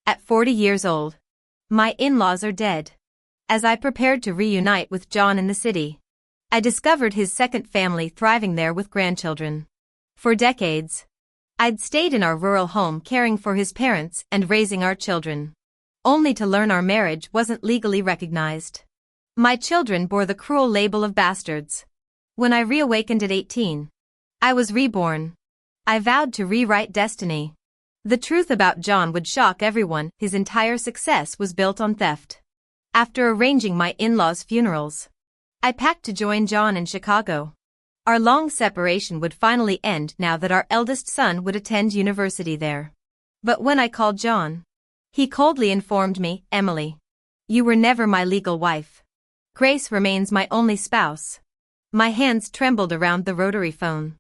At 40 years old. My in-laws are dead. As I prepared to reunite with John in the city, I discovered his second family thriving there with grandchildren. For decades, I'd stayed in our rural home caring for his parents and raising our children, only to learn our marriage wasn't legally recognized. My children bore the cruel label of bastards. When I reawakened at 18, I was reborn. I vowed to rewrite destiny. The truth about John would shock everyone. His entire success was built on theft. After arranging my in-laws' funerals, I packed to join John in Chicago. Our long separation would finally end now that our eldest son would attend university there. But when I called John, he coldly informed me, "Emily, you were never my legal wife. Grace remains my only spouse." My hands trembled around the rotary phone.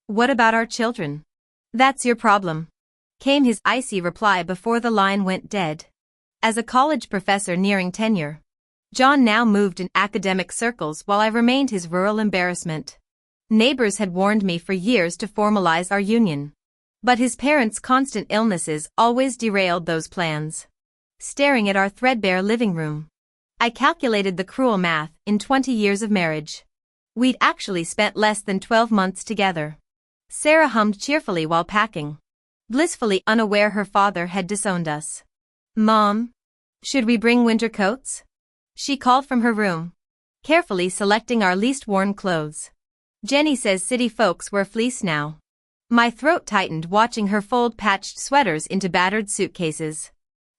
"What about our children?" "That's your problem," came his icy reply before the line went dead. As a college professor nearing tenure, John now moved in academic circles while I remained his rural embarrassment. Neighbors had warned me for years to formalize our union, but his parents' constant illnesses always derailed those plans. Staring at our threadbare living room, I calculated the cruel math. In 20 years of marriage, we'd actually spent less than 12 months together. Sarah hummed cheerfully while packing, blissfully unaware her father had disowned us. "Mom, should we bring winter coats?" she called from her room, carefully selecting our least worn clothes. "Jenny says city folks wear fleece now." My throat tightened watching her fold patched sweaters into battered suitcases.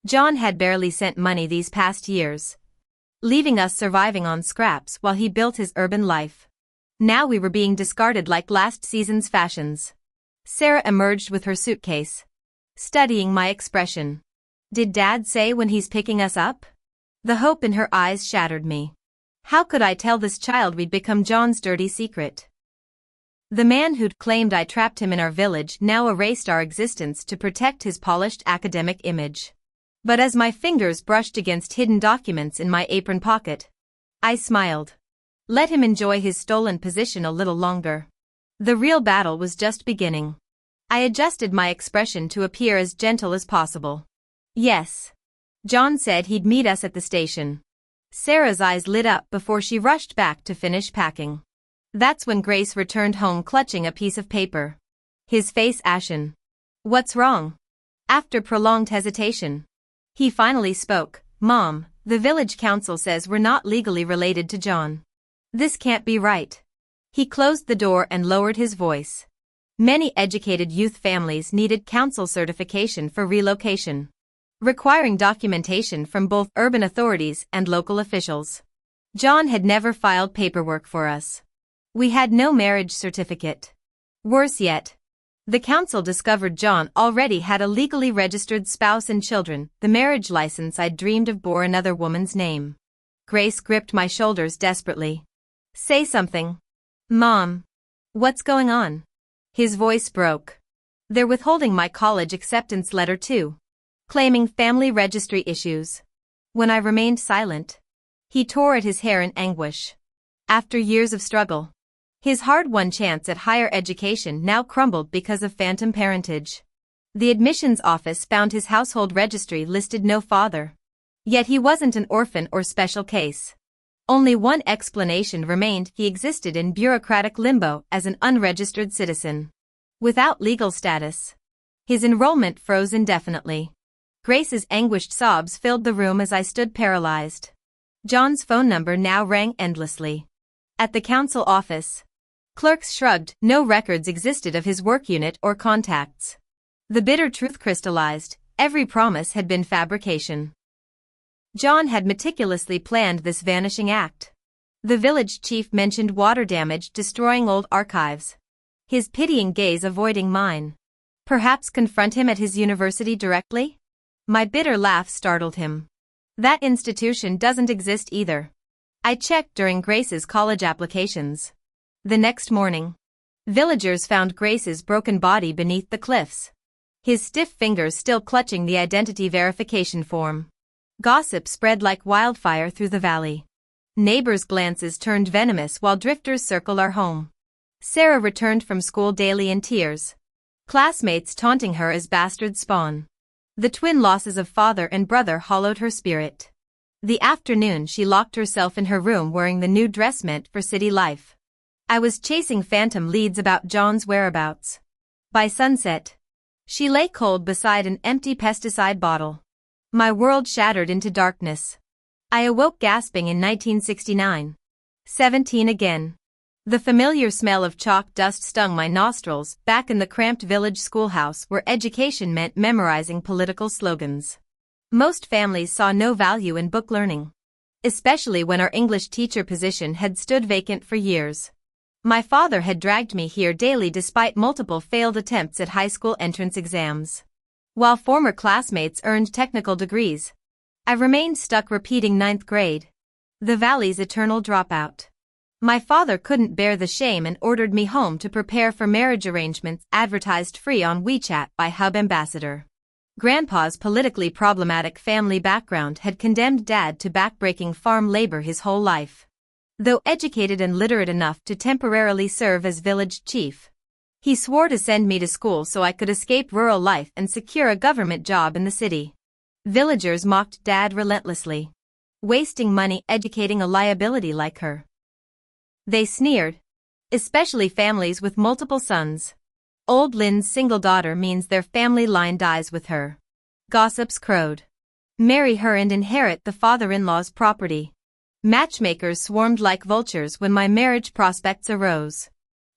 John had barely sent money these past years, leaving us surviving on scraps while he built his urban life. Now we were being discarded like last season's fashions. Sarah emerged with her suitcase, studying my expression. "Did Dad say when he's picking us up?" The hope in her eyes shattered me. How could I tell this child we'd become John's dirty secret? The man who'd claimed I trapped him in our village now erased our existence to protect his polished academic image. But as my fingers brushed against hidden documents in my apron pocket, I smiled. Let him enjoy his stolen position a little longer. The real battle was just beginning. I adjusted my expression to appear as gentle as possible. "Yes. John said he'd meet us at the station." Sarah's eyes lit up before she rushed back to finish packing. That's when Grace returned home clutching a piece of paper, his face ashen. "What's wrong?" After prolonged hesitation, he finally spoke. "Mom, the village council says we're not legally related to John. This can't be right." He closed the door and lowered his voice. Many educated youth families needed council certification for relocation, requiring documentation from both urban authorities and local officials. John had never filed paperwork for us. We had no marriage certificate. Worse yet, the council discovered John already had a legally registered spouse and children. The marriage license I'd dreamed of bore another woman's name. Grace gripped my shoulders desperately. "Say something. Mom. What's going on?" His voice broke. "They're withholding my college acceptance letter too, claiming family registry issues." When I remained silent, he tore at his hair in anguish. After years of struggle, his hard-won chance at higher education now crumbled because of phantom parentage. The admissions office found his household registry listed no father. Yet he wasn't an orphan or special case. Only one explanation remained: he existed in bureaucratic limbo as an unregistered citizen, without legal status. His enrollment froze indefinitely. Grace's anguished sobs filled the room as I stood paralyzed. John's phone number now rang endlessly. At the council office, clerks shrugged. No records existed of his work unit or contacts. The bitter truth crystallized: every promise had been fabrication. John had meticulously planned this vanishing act. The village chief mentioned water damage destroying old archives, his pitying gaze avoiding mine. Perhaps confront him at his university directly? My bitter laugh startled him. That institution doesn't exist either. I checked during Grace's college applications. The next morning, villagers found Grace's broken body beneath the cliffs, his stiff fingers still clutching the identity verification form. Gossip spread like wildfire through the valley. Neighbors' glances turned venomous while drifters circled our home. Sarah returned from school daily in tears, classmates taunting her as bastard spawn. The twin losses of father and brother hollowed her spirit. The afternoon she locked herself in her room wearing the new dress meant for city life. I was chasing phantom leads about John's whereabouts. By sunset, she lay cold beside an empty pesticide bottle. My world shattered into darkness. I awoke gasping in 1969. 17 again. The familiar smell of chalk dust stung my nostrils back in the cramped village schoolhouse where education meant memorizing political slogans. Most families saw no value in book learning, especially when our English teacher position had stood vacant for years. My father had dragged me here daily despite multiple failed attempts at high school entrance exams. While former classmates earned technical degrees, I remained stuck repeating 9th grade. The Valley's eternal dropout. My father couldn't bear the shame and ordered me home to prepare for marriage arrangements advertised free on WeChat by Hub Ambassador. Grandpa's politically problematic family background had condemned Dad to backbreaking farm labor his whole life. Though educated and literate enough to temporarily serve as village chief, he swore to send me to school so I could escape rural life and secure a government job in the city. Villagers mocked Dad relentlessly, wasting money educating a liability like her. They sneered, especially families with multiple sons. Old Lynn's single daughter means their family line dies with her. Gossips crowed. Marry her and inherit the father-in-law's property. Matchmakers swarmed like vultures when my marriage prospects arose.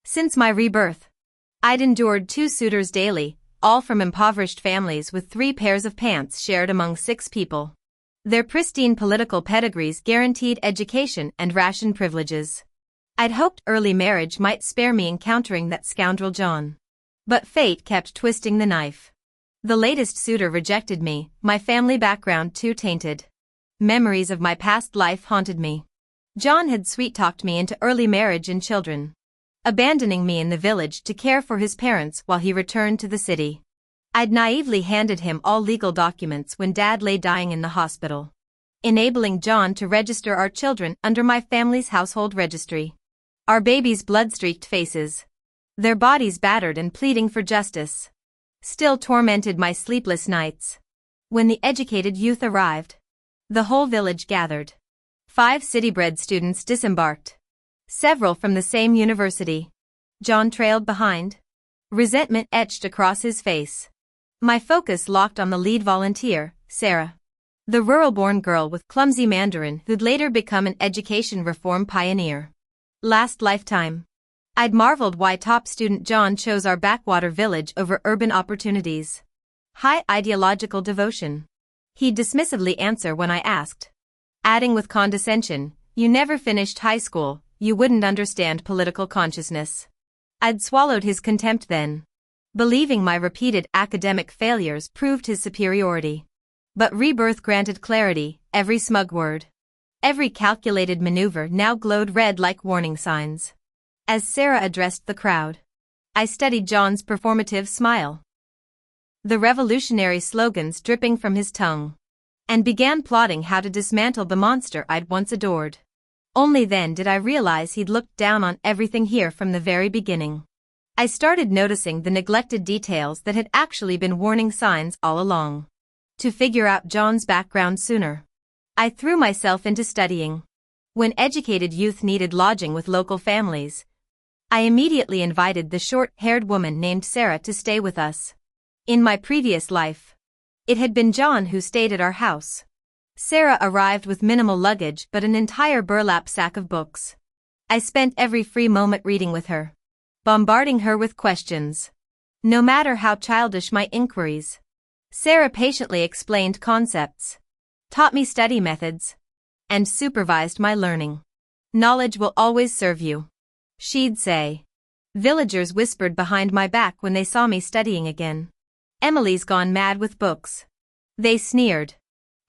Since my rebirth, I'd endured 2 suitors daily, all from impoverished families with 3 pairs of pants shared among 6 people. Their pristine political pedigrees guaranteed education and ration privileges. I'd hoped early marriage might spare me encountering that scoundrel John. But fate kept twisting the knife. The latest suitor rejected me, my family background too tainted. Memories of my past life haunted me. John had sweet-talked me into early marriage and children, abandoning me in the village to care for his parents while he returned to the city. I'd naively handed him all legal documents when Dad lay dying in the hospital, enabling John to register our children under my family's household registry. Our babies' blood-streaked faces, their bodies battered and pleading for justice, still tormented my sleepless nights. When the educated youth arrived, the whole village gathered. 5 city-bred students disembarked, several from the same university. John trailed behind, resentment etched across his face. My focus locked on the lead volunteer, Sarah, the rural-born girl with clumsy Mandarin who'd later become an education reform pioneer. Last lifetime, I'd marveled why top student John chose our backwater village over urban opportunities. High ideological devotion. He'd dismissively answer when I asked, adding with condescension, "You never finished high school, you wouldn't understand political consciousness." I'd swallowed his contempt then, believing my repeated academic failures proved his superiority. But rebirth granted clarity, every smug word, every calculated maneuver now glowed red like warning signs. As Sarah addressed the crowd, I studied John's performative smile, the revolutionary slogans dripping from his tongue, and began plotting how to dismantle the monster I'd once adored. Only then did I realize he'd looked down on everything here from the very beginning. I started noticing the neglected details that had actually been warning signs all along. To figure out John's background sooner, I threw myself into studying. When educated youth needed lodging with local families, I immediately invited the short-haired woman named Sarah to stay with us. In my previous life, it had been John who stayed at our house. Sarah arrived with minimal luggage but an entire burlap sack of books. I spent every free moment reading with her, bombarding her with questions. No matter how childish my inquiries, Sarah patiently explained concepts, taught me study methods, and supervised my learning. "Knowledge will always serve you," she'd say. Villagers whispered behind my back when they saw me studying again. "Emily's gone mad with books," they sneered.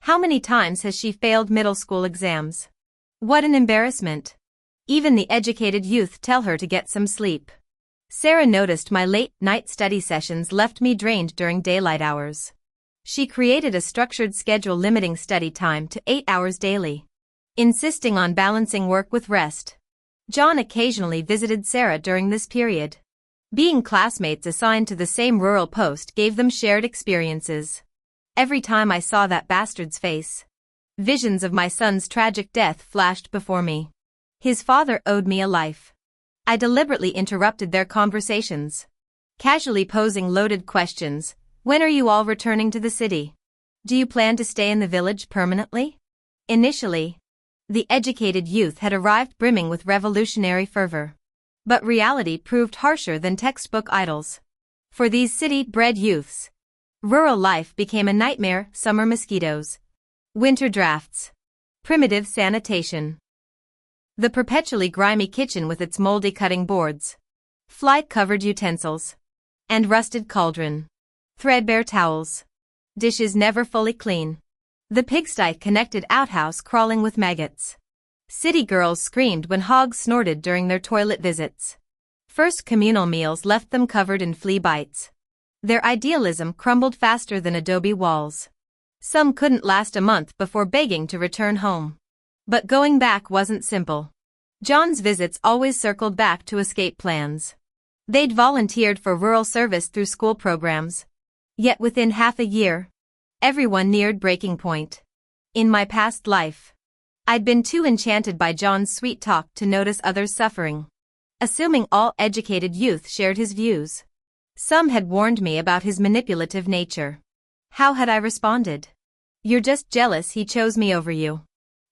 "How many times has she failed middle school exams? What an embarrassment. Even the educated youth tell her to get some sleep." Sarah noticed my late-night study sessions left me drained during daylight hours. She created a structured schedule limiting study time to 8 hours daily, insisting on balancing work with rest. John occasionally visited Sarah during this period. Being classmates assigned to the same rural post gave them shared experiences. Every time I saw that bastard's face, visions of my son's tragic death flashed before me. His father owed me a life. I deliberately interrupted their conversations, casually posing loaded questions. When are you all returning to the city? Do you plan to stay in the village permanently? Initially, the educated youth had arrived brimming with revolutionary fervor. But reality proved harsher than textbook idols. For these city-bred youths, rural life became a nightmare: summer mosquitoes, winter drafts, primitive sanitation, the perpetually grimy kitchen with its moldy cutting boards, fly-covered utensils, and rusted cauldron, threadbare towels, dishes never fully clean, the pigsty-connected outhouse crawling with maggots. City girls screamed when hogs snorted during their toilet visits. First communal meals left them covered in flea bites. Their idealism crumbled faster than adobe walls. Some couldn't last a month before begging to return home. But going back wasn't simple. John's visits always circled back to escape plans. They'd volunteered for rural service through school programs. Yet within half a year, everyone neared breaking point. In my past life, I'd been too enchanted by John's sweet talk to notice others suffering. Assuming all educated youth shared his views. Some had warned me about his manipulative nature. How had I responded? You're just jealous he chose me over you.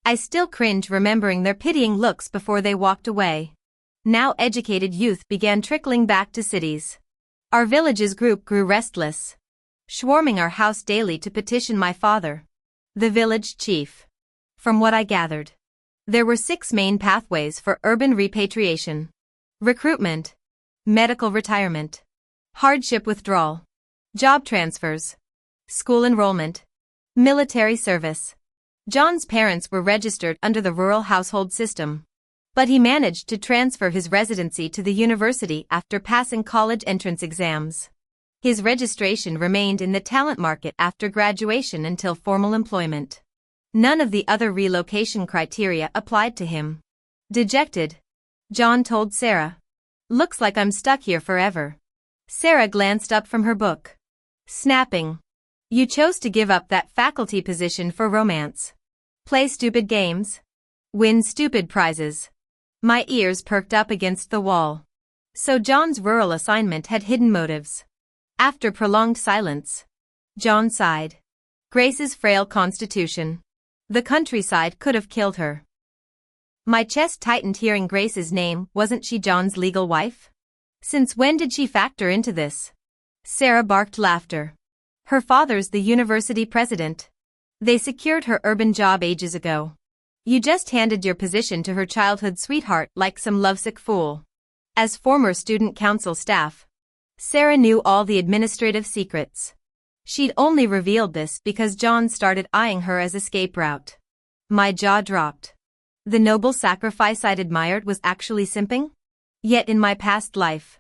I still cringe remembering their pitying looks before they walked away. Now educated youth began trickling back to cities. Our village's group grew restless, swarming our house daily to petition my father, the village chief. From what I gathered, there were 6 main pathways for urban repatriation: recruitment, medical retirement, hardship withdrawal, job transfers, school enrollment, military service. John's parents were registered under the rural household system, but he managed to transfer his residency to the university after passing college entrance exams. His registration remained in the talent market after graduation until formal employment. None of the other relocation criteria applied to him. Dejected, John told Sarah, "Looks like I'm stuck here forever." Sarah glanced up from her book, snapping, "You chose to give up that faculty position for romance. Play stupid games. Win stupid prizes." My ears perked up against the wall. So John's rural assignment had hidden motives. After prolonged silence, John sighed. Grace's frail constitution. The countryside could have killed her. My chest tightened hearing Grace's name. Wasn't she John's legal wife? Since when did she factor into this? Sarah barked laughter. Her father's the university president. They secured her urban job ages ago. You just handed your position to her childhood sweetheart like some lovesick fool. As former student council staff, Sarah knew all the administrative secrets. She'd only revealed this because John started eyeing her as escape route. My jaw dropped. The noble sacrifice I'd admired was actually simping? Yet in my past life,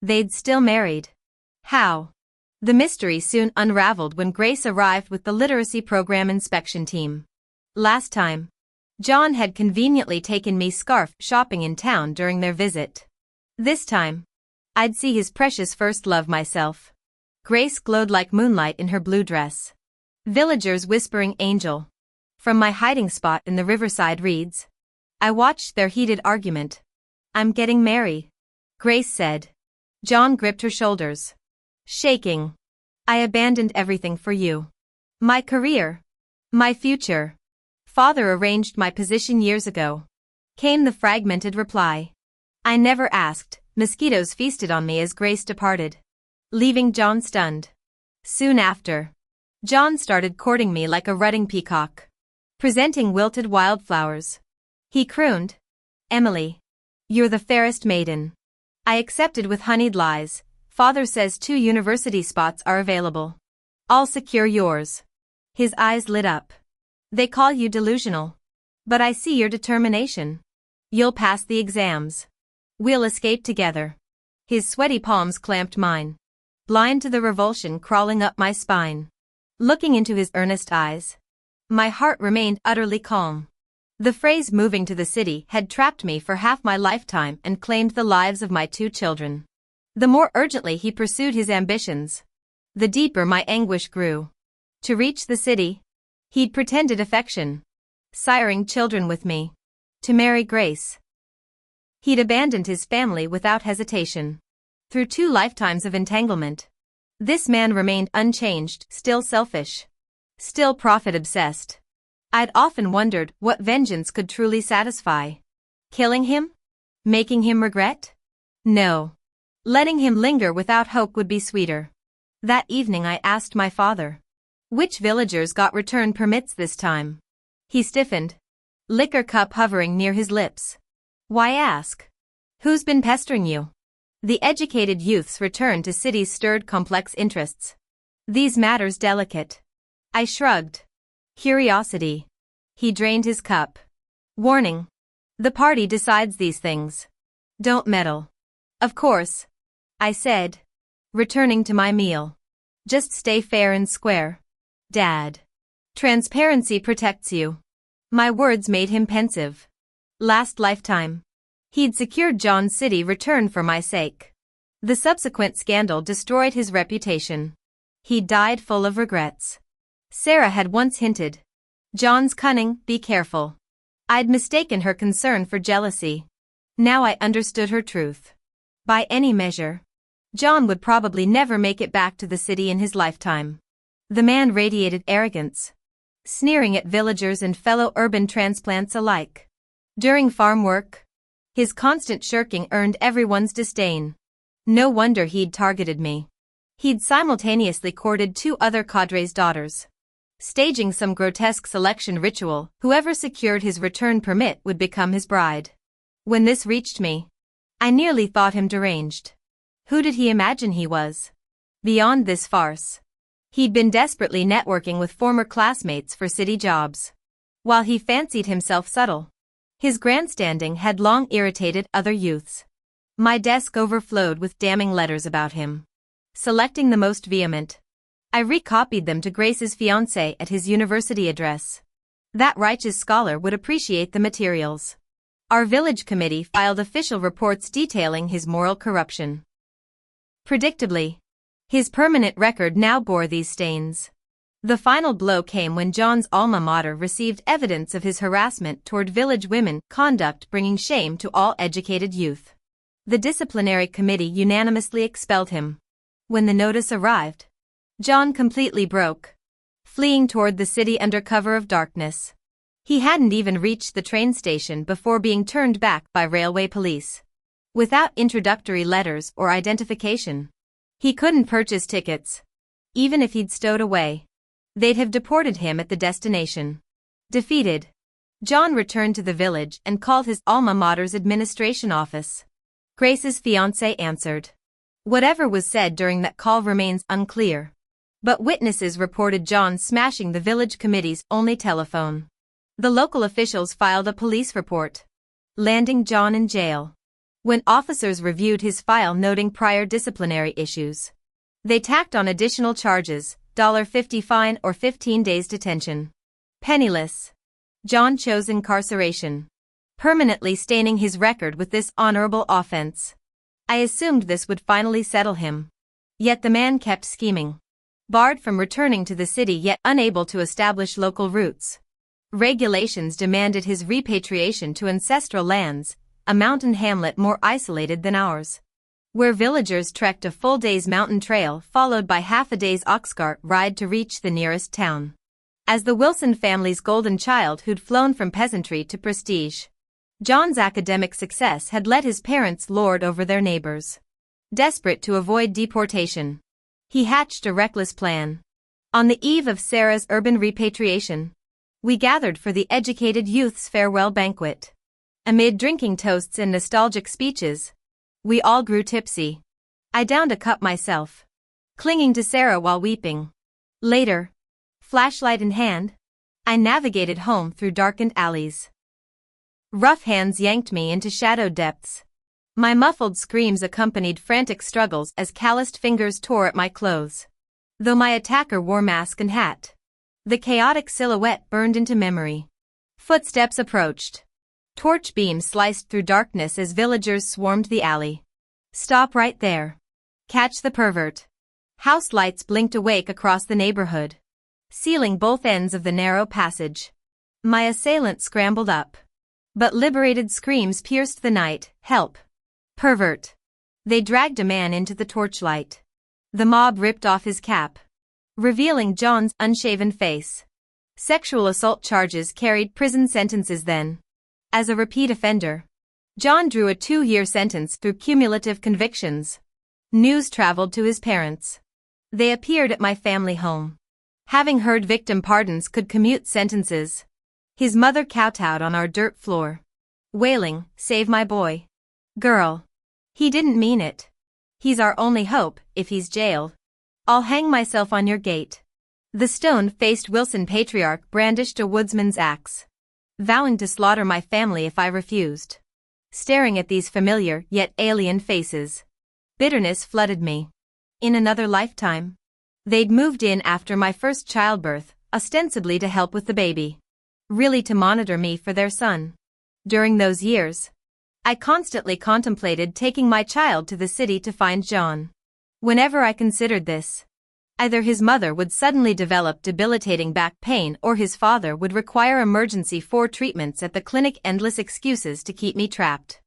they'd still married. How? The mystery soon unraveled when Grace arrived with the literacy program inspection team. Last time, John had conveniently taken me scarf shopping in town during their visit. This time, I'd see his precious first love myself. Grace glowed like moonlight in her blue dress. Villagers whispering angel. From my hiding spot in the riverside reeds, I watched their heated argument. "I'm getting married," Grace said. John gripped her shoulders, shaking. "I abandoned everything for you. My career. My future. Father arranged my position years ago," came the fragmented reply. I never asked. Mosquitoes feasted on me as Grace departed, leaving John stunned. Soon after, John started courting me like a rutting peacock, presenting wilted wildflowers. He crooned, "Emily, you're the fairest maiden." I accepted with honeyed lies. "Father says 2 university spots are available. I'll secure yours." His eyes lit up. "They call you delusional. But I see your determination. You'll pass the exams. We'll escape together." His sweaty palms clamped mine, blind to the revulsion crawling up my spine. Looking into his earnest eyes, my heart remained utterly calm. The phrase "moving to the city" had trapped me for half my lifetime and claimed the lives of my 2 children. The more urgently he pursued his ambitions, the deeper my anguish grew. To reach the city, he'd pretended affection, siring children with me. To marry Grace, he'd abandoned his family without hesitation. Through 2 lifetimes of entanglement, this man remained unchanged, still selfish, still profit-obsessed. I'd often wondered what vengeance could truly satisfy. Killing him? Making him regret? No. Letting him linger without hope would be sweeter. That evening I asked my father, which villagers got return permits this time? He stiffened, liquor cup hovering near his lips. Why ask? Who's been pestering you? The educated youth's return to cities stirred complex interests. These matters delicate. I shrugged. Curiosity. He drained his cup. Warning. The party decides these things. Don't meddle. Of course. I said, returning to my meal. Just stay fair and square. Dad. Transparency protects you. My words made him pensive. Last lifetime, he'd secured John's city return for my sake. The subsequent scandal destroyed his reputation. He died full of regrets. Sarah had once hinted, John's cunning, be careful. I'd mistaken her concern for jealousy. Now I understood her truth. By any measure, John would probably never make it back to the city in his lifetime. The man radiated arrogance, sneering at villagers and fellow urban transplants alike. During farm work, his constant shirking earned everyone's disdain. No wonder he'd targeted me. He'd simultaneously courted 2 other cadres' daughters. Staging some grotesque selection ritual, whoever secured his return permit would become his bride. When this reached me, I nearly thought him deranged. Who did he imagine he was? Beyond this farce, he'd been desperately networking with former classmates for city jobs. While he fancied himself subtle, his grandstanding had long irritated other youths. My desk overflowed with damning letters about him. Selecting the most vehement, I recopied them to Grace's fiancé at his university address. That righteous scholar would appreciate the materials. Our village committee filed official reports detailing his moral corruption. Predictably, his permanent record now bore these stains. The final blow came when John's alma mater received evidence of his harassment toward village women, conduct bringing shame to all educated youth. The disciplinary committee unanimously expelled him. When the notice arrived, John completely broke, fleeing toward the city under cover of darkness. He hadn't even reached the train station before being turned back by railway police. Without introductory letters or identification, he couldn't purchase tickets. Even if he'd stowed away, they'd have deported him at the destination. Defeated, John returned to the village and called his alma mater's administration office. Grace's fiancé answered. Whatever was said during that call remains unclear, but witnesses reported John smashing the village committee's only telephone. The local officials filed a police report, landing John in jail. When officers reviewed his file noting prior disciplinary issues, they tacked on additional charges, $50 fine or 15 days detention. Penniless, John chose incarceration, permanently staining his record with this honorable offense. I assumed this would finally settle him. Yet the man kept scheming. Barred from returning to the city yet unable to establish local roots. Regulations demanded his repatriation to ancestral lands, a mountain hamlet more isolated than ours, where villagers trekked a full day's mountain trail followed by half a day's oxcart ride to reach the nearest town. As the Wilson family's golden child who'd flown from peasantry to prestige, John's academic success had let his parents lord over their neighbors. Desperate to avoid deportation, he hatched a reckless plan. On the eve of Sarah's urban repatriation, we gathered for the educated youth's farewell banquet. Amid drinking toasts and nostalgic speeches, we all grew tipsy. I downed a cup myself, clinging to Sarah while weeping. Later, flashlight in hand, I navigated home through darkened alleys. Rough hands yanked me into shadowed depths. My muffled screams accompanied frantic struggles as calloused fingers tore at my clothes. Though my attacker wore mask and hat, the chaotic silhouette burned into memory. Footsteps approached. Torch beams sliced through darkness as villagers swarmed the alley. Stop right there. Catch the pervert. House lights blinked awake across the neighborhood. sealing both ends of the narrow passage. My assailant scrambled up. But liberated screams pierced the night. "Help! Pervert!" They dragged a man into the torchlight. The mob ripped off his cap, revealing John's unshaven face. Sexual assault charges carried prison sentences then. As a repeat offender, John drew a 2-year sentence through cumulative convictions. News traveled to his parents. They appeared at my family home. Having heard victim pardons could commute sentences, his mother kowtowed on our dirt floor, wailing, "Save my boy. Girl. He didn't mean it. He's our only hope. If he's jailed, I'll hang myself on your gate." The stone-faced Wilson patriarch brandished a woodsman's axe, vowing to slaughter my family if I refused. Staring at these familiar yet alien faces, bitterness flooded me. In another lifetime, they'd moved in after my first childbirth, ostensibly to help with the baby, really to monitor me for their son. During those years, I constantly contemplated taking my child to the city to find John. Whenever I considered this, either his mother would suddenly develop debilitating back pain or his father would require emergency 4 treatments at the clinic. Endless excuses to keep me trapped.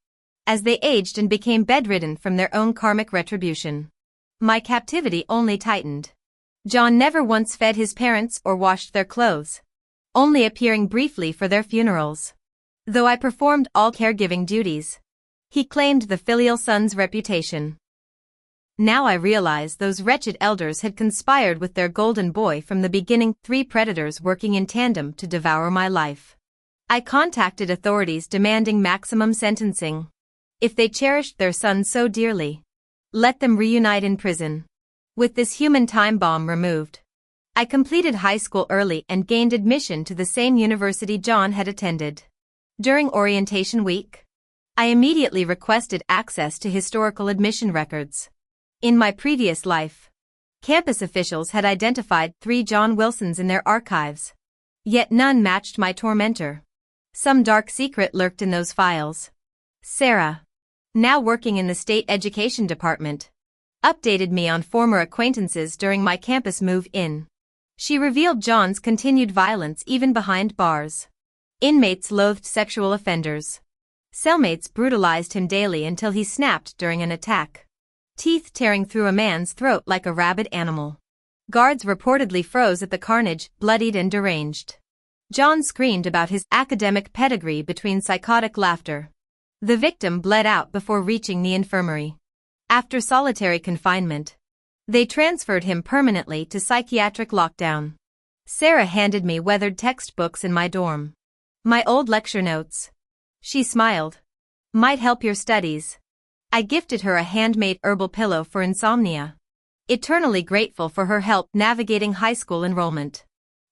As they aged and became bedridden from their own karmic retribution, my captivity only tightened. John never once fed his parents or washed their clothes, only appearing briefly for their funerals. Though I performed all caregiving duties, he claimed the filial son's reputation. Now I realize those wretched elders had conspired with their golden boy from the beginning, 3 predators working in tandem to devour my life. I contacted authorities demanding maximum sentencing. If they cherished their son so dearly, let them reunite in prison. With this human time bomb removed, I completed high school early and gained admission to the same university John had attended. During orientation week, I immediately requested access to historical admission records. In my previous life, campus officials had identified 3 John Wilsons in their archives. Yet none matched my tormentor. Some dark secret lurked in those files. Sarah, now working in the state education department, updated me on former acquaintances during my campus move-in. She revealed John's continued violence even behind bars. Inmates loathed sexual offenders. Cellmates brutalized him daily until he snapped during an attack, teeth tearing through a man's throat like a rabid animal. Guards reportedly froze at the carnage, bloodied and deranged. John screamed about his academic pedigree between psychotic laughter. The victim bled out before reaching the infirmary. After solitary confinement, they transferred him permanently to psychiatric lockdown. Sarah handed me weathered textbooks in my dorm. My old lecture notes. She smiled. "Might help your studies." I gifted her a handmade herbal pillow for insomnia, eternally grateful for her help navigating high school enrollment.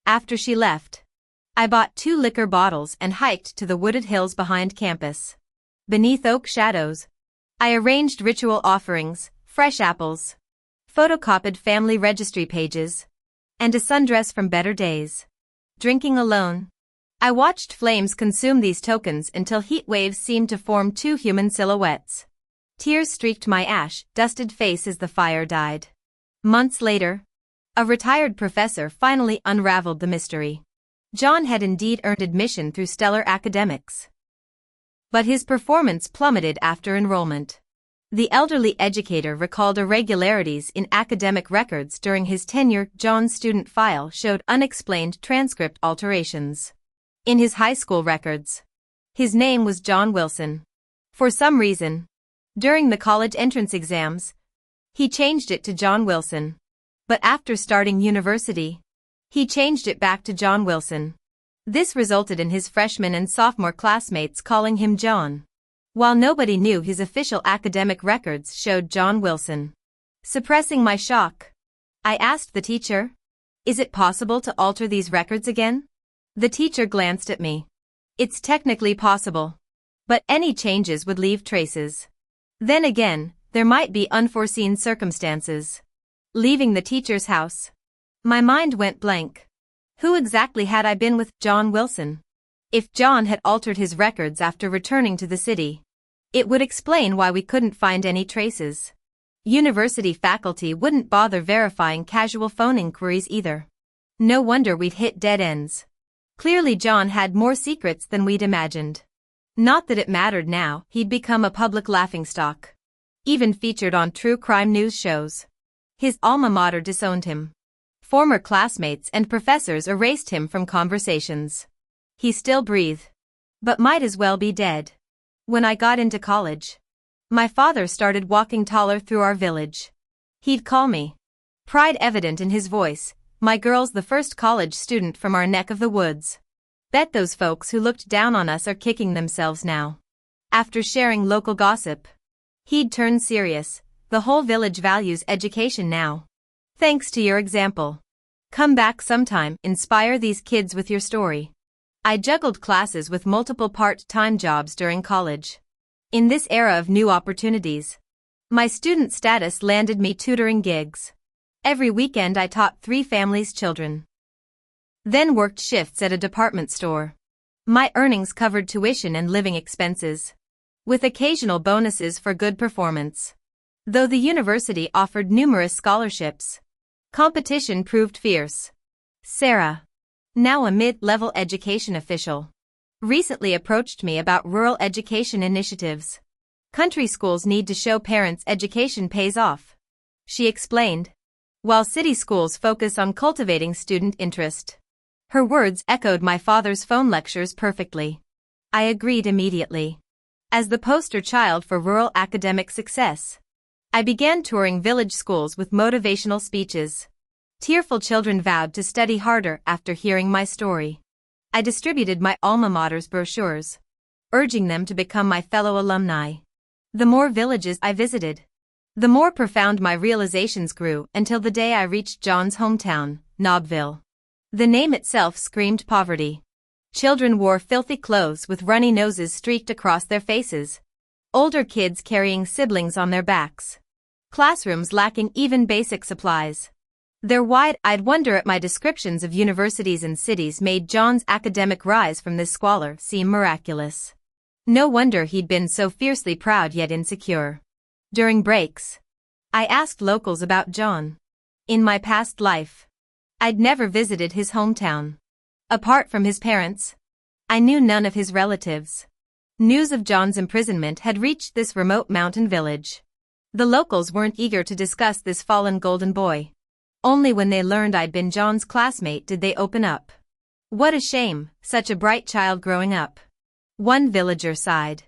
After she left, I bought 2 liquor bottles and hiked to the wooded hills behind campus. Beneath oak shadows, I arranged ritual offerings, fresh apples, photocopied family registry pages, and a sundress from better days. Drinking alone, I watched flames consume these tokens until heat waves seemed to form 2 human silhouettes. Tears streaked my ash-dusted face as the fire died. Months later, a retired professor finally unraveled the mystery. John had indeed earned admission through stellar academics, but his performance plummeted after enrollment. The elderly educator recalled irregularities in academic records during his tenure. John's student file showed unexplained transcript alterations. In his high school records, his name was John Wilson. For some reason, during the college entrance exams, he changed it to John Wilson. But after starting university, he changed it back to John Wilson. This resulted in his freshman and sophomore classmates calling him John, while nobody knew his official academic records showed John Wilson. Suppressing my shock, I asked the teacher, "Is it possible to alter these records again?" The teacher glanced at me. "It's technically possible, but any changes would leave traces. Then again, there might be unforeseen circumstances." Leaving the teacher's house, my mind went blank. Who exactly had I been with John Wilson? If John had altered his records after returning to the city, it would explain why we couldn't find any traces. University faculty wouldn't bother verifying casual phone inquiries either. No wonder we'd hit dead ends. Clearly John had more secrets than we'd imagined. Not that it mattered now, he'd become a public laughingstock. Even featured on true crime news shows. His alma mater disowned him. Former classmates and professors erased him from conversations. He still breathed. But might as well be dead. When I got into college, my father started walking taller through our village. He'd call me. Pride evident in his voice, "My girl's the first college student from our neck of the woods." Bet those folks who looked down on us are kicking themselves now. After sharing local gossip, he'd turn serious. "The whole village values education now. Thanks to your example. Come back sometime, inspire these kids with your story." I juggled classes with multiple part-time jobs during college. In this era of new opportunities, my student status landed me tutoring gigs. Every weekend I taught 3 families' children. Then worked shifts at a department store. My earnings covered tuition and living expenses, with occasional bonuses for good performance. Though the university offered numerous scholarships, competition proved fierce. Sarah, now a mid-level education official, recently approached me about rural education initiatives. Country schools need to show parents education pays off, she explained, while city schools focus on cultivating student interest. Her words echoed my father's phone lectures perfectly. I agreed immediately. As the poster child for rural academic success, I began touring village schools with motivational speeches. Tearful children vowed to study harder after hearing my story. I distributed my alma mater's brochures, urging them to become my fellow alumni. The more villages I visited, the more profound my realizations grew until the day I reached John's hometown, Knobville. The name itself screamed poverty. Children wore filthy clothes with runny noses streaked across their faces. Older kids carrying siblings on their backs. Classrooms lacking even basic supplies. Their wide-eyed wonder at my descriptions of universities and cities made John's academic rise from this squalor seem miraculous. No wonder he'd been so fiercely proud yet insecure. During breaks, I asked locals about John. In my past life, I'd never visited his hometown. Apart from his parents, I knew none of his relatives. News of John's imprisonment had reached this remote mountain village. The locals weren't eager to discuss this fallen golden boy. Only when they learned I'd been John's classmate did they open up. What a shame, such a bright child growing up. One villager sighed.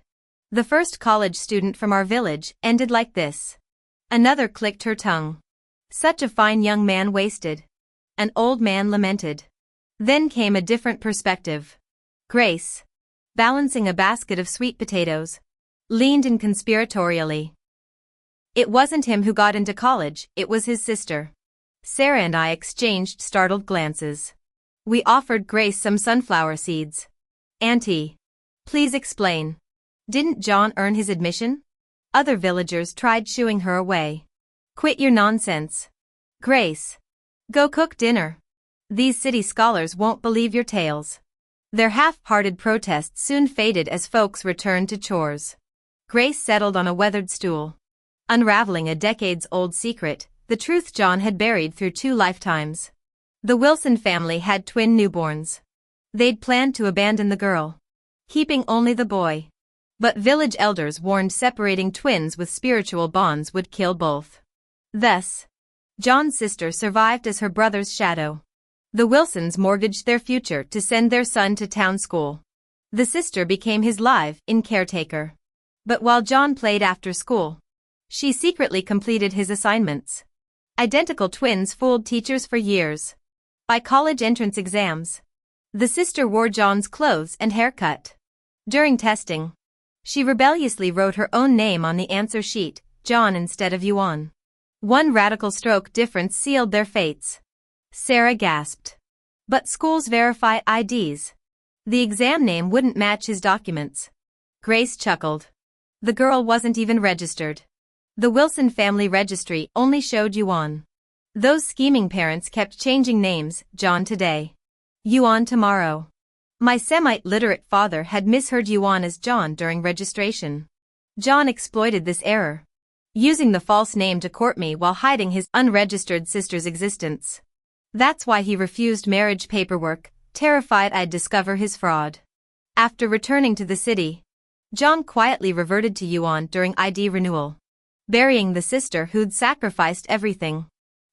The first college student from our village ended like this. Another clicked her tongue. Such a fine young man wasted. An old man lamented. Then came a different perspective. Grace, balancing a basket of sweet potatoes, leaned in conspiratorially. It wasn't him who got into college, it was his sister. Sarah and I exchanged startled glances. We offered Grace some sunflower seeds. "Auntie, please explain. Didn't John earn his admission?" Other villagers tried shooing her away. "Quit your nonsense. Grace, go cook dinner. These city scholars won't believe your tales." Their half-hearted protests soon faded as folks returned to chores. Grace settled on a weathered stool, unraveling a decades-old secret, the truth John had buried through 2 lifetimes. The Wilson family had twin newborns. They'd planned to abandon the girl, keeping only the boy. But village elders warned separating twins with spiritual bonds would kill both. Thus, John's sister survived as her brother's shadow. The Wilsons mortgaged their future to send their son to town school. The sister became his live-in caretaker. But while John played after school, she secretly completed his assignments. Identical twins fooled teachers for years. By college entrance exams, the sister wore John's clothes and haircut. During testing, she rebelliously wrote her own name on the answer sheet, John instead of Yuan. One radical stroke difference sealed their fates. Sarah gasped. But schools verify IDs. The exam name wouldn't match his documents. Grace chuckled. The girl wasn't even registered. The Wilson family registry only showed Yuan. Those scheming parents kept changing names, John today, Yuan tomorrow. My Semite-literate father had misheard Yuan as John during registration. John exploited this error, using the false name to court me while hiding his unregistered sister's existence. That's why he refused marriage paperwork, terrified I'd discover his fraud. After returning to the city, John quietly reverted to Yuan during ID renewal, burying the sister who'd sacrificed everything.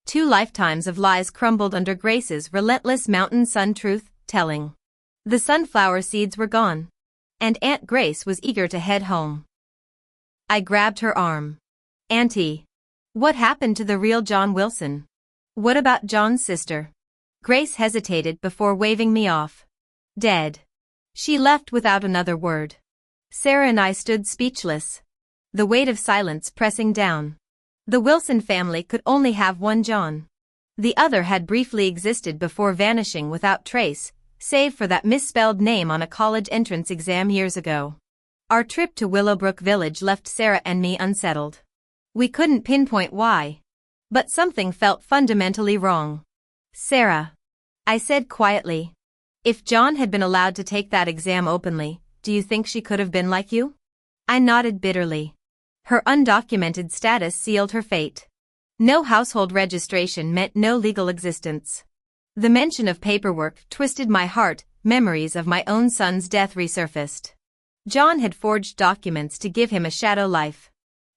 2 lifetimes of lies crumbled under Grace's relentless mountain sun truth-telling. The sunflower seeds were gone, and Aunt Grace was eager to head home. I grabbed her arm. "Auntie, what happened to the real John Wilson? What about John's sister?" Grace hesitated before waving me off. "Dead." She left without another word. Sarah and I stood speechless, the weight of silence pressing down. The Wilson family could only have one John. The other had briefly existed before vanishing without trace, save for that misspelled name on a college entrance exam years ago. Our trip to Willowbrook Village left Sarah and me unsettled. We couldn't pinpoint why, but something felt fundamentally wrong. "Sarah," I said quietly, "if John had been allowed to take that exam openly, do you think she could have been like you?" I nodded bitterly. Her undocumented status sealed her fate. No household registration meant no legal existence. The mention of paperwork twisted my heart, memories of my own son's death resurfaced. John had forged documents to give him a shadow life.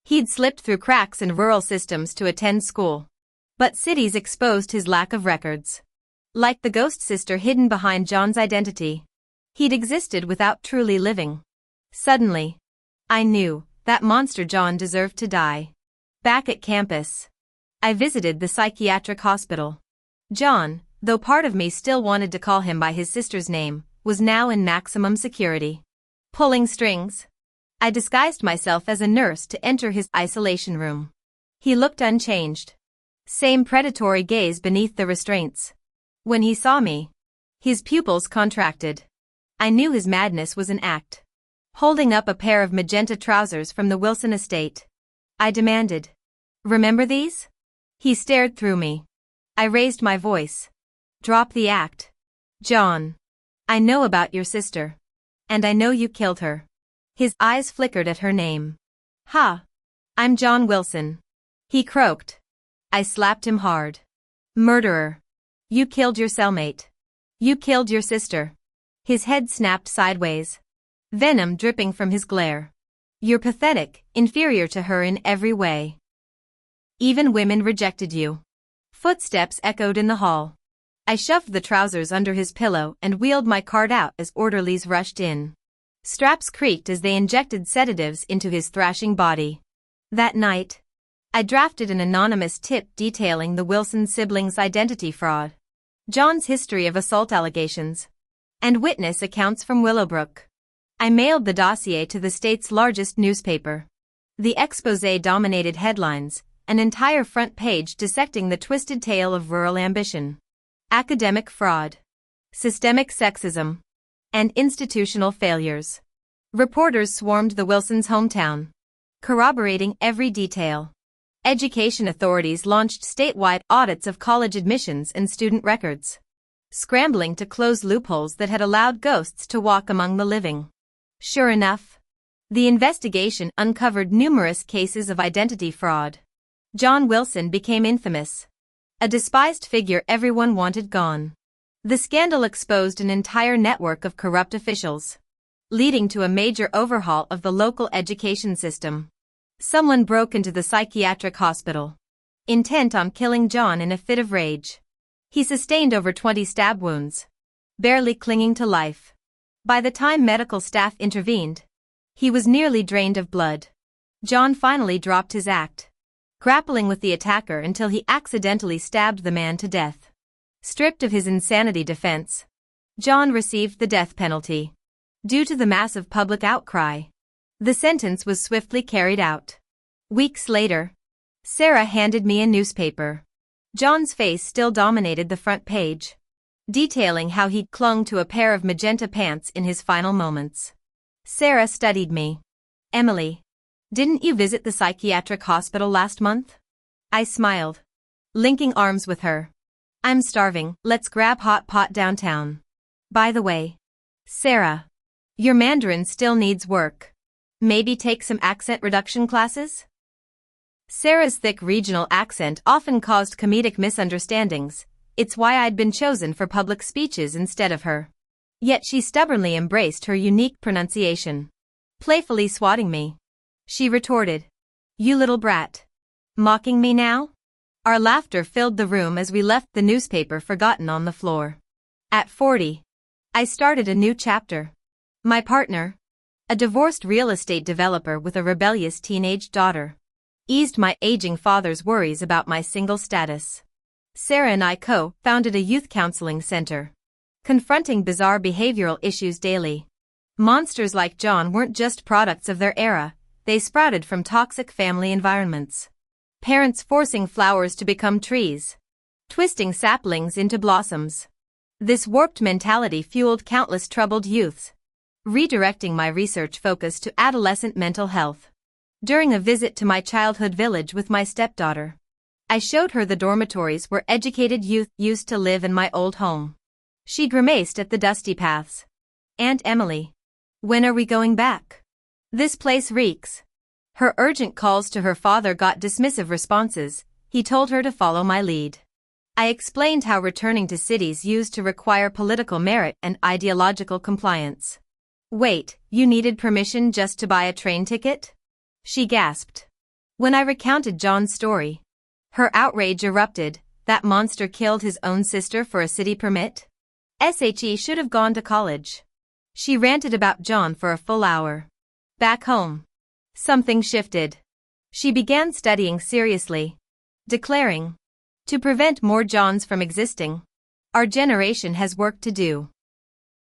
He'd slipped through cracks in rural systems to attend school. But cities exposed his lack of records. Like the ghost sister hidden behind John's identity, he'd existed without truly living. Suddenly, I knew that monster John deserved to die. Back at campus, I visited the psychiatric hospital. John, though part of me still wanted to call him by his sister's name, was now in maximum security. Pulling strings, I disguised myself as a nurse to enter his isolation room. He looked unchanged. Same predatory gaze beneath the restraints. When he saw me, his pupils contracted. I knew his madness was an act. Holding up a pair of magenta trousers from the Wilson estate, I demanded, "Remember these?" He stared through me. I raised my voice. "Drop the act. John, I know about your sister. And I know you killed her." His eyes flickered at her name. "Ha! I'm John Wilson," he croaked. I slapped him hard. "Murderer. You killed your cellmate. You killed your sister." His head snapped sideways, venom dripping from his glare. "You're pathetic, inferior to her in every way. Even women rejected you." Footsteps echoed in the hall. I shoved the trousers under his pillow and wheeled my cart out as orderlies rushed in. Straps creaked as they injected sedatives into his thrashing body. That night, I drafted an anonymous tip detailing the Wilson siblings' identity fraud, John's history of assault allegations, and witness accounts from Willowbrook. I mailed the dossier to the state's largest newspaper. The exposé dominated headlines, an entire front page dissecting the twisted tale of rural ambition, academic fraud, systemic sexism, and institutional failures. Reporters swarmed the Wilsons' hometown, corroborating every detail. Education authorities launched statewide audits of college admissions and student records, scrambling to close loopholes that had allowed ghosts to walk among the living. Sure enough, the investigation uncovered numerous cases of identity fraud. John Wilson became infamous, a despised figure everyone wanted gone. The scandal exposed an entire network of corrupt officials, leading to a major overhaul of the local education system. Someone broke into the psychiatric hospital, intent on killing John in a fit of rage. He sustained over 20 stab wounds, barely clinging to life. By the time medical staff intervened, he was nearly drained of blood. John finally dropped his act, grappling with the attacker until he accidentally stabbed the man to death. Stripped of his insanity defense, John received the death penalty. Due to the massive public outcry, the sentence was swiftly carried out. Weeks later, Sarah handed me a newspaper. John's face still dominated the front page, detailing how he'd clung to a pair of magenta pants in his final moments. Sarah studied me. "Emily, didn't you visit the psychiatric hospital last month?" I smiled, linking arms with her. "I'm starving, let's grab hot pot downtown. By the way, Sarah, your Mandarin still needs work. Maybe take some accent reduction classes?" Sarah's thick regional accent often caused comedic misunderstandings, It's why I'd been chosen for public speeches instead of her. Yet she stubbornly embraced her unique pronunciation. Playfully swatting me. She retorted. You little brat. Mocking me now? Our laughter filled the room as we left the newspaper forgotten on the floor. At 40, I started a new chapter. My partner, a divorced real estate developer with a rebellious teenage daughter, eased my aging father's worries about my single status. Sarah and I co-founded a youth counseling center, confronting bizarre behavioral issues daily. Monsters like John weren't just products of their era, they sprouted from toxic family environments. Parents forcing flowers to become trees, twisting saplings into blossoms. This warped mentality fueled countless troubled youths, redirecting my research focus to adolescent mental health. During a visit to my childhood village with my stepdaughter, I showed her the dormitories where educated youth used to live in my old home. She grimaced at the dusty paths. Aunt Emily, when are we going back? This place reeks. Her urgent calls to her father got dismissive responses. He told her to follow my lead. I explained how returning to cities used to require political merit and ideological compliance. Wait, you needed permission just to buy a train ticket? She gasped. When I recounted John's story, her outrage erupted. That monster killed his own sister for a city permit? SHE should have gone to college. She ranted about John for a full hour. Back home, something shifted. She began studying seriously, declaring, to prevent more Johns from existing, our generation has work to do.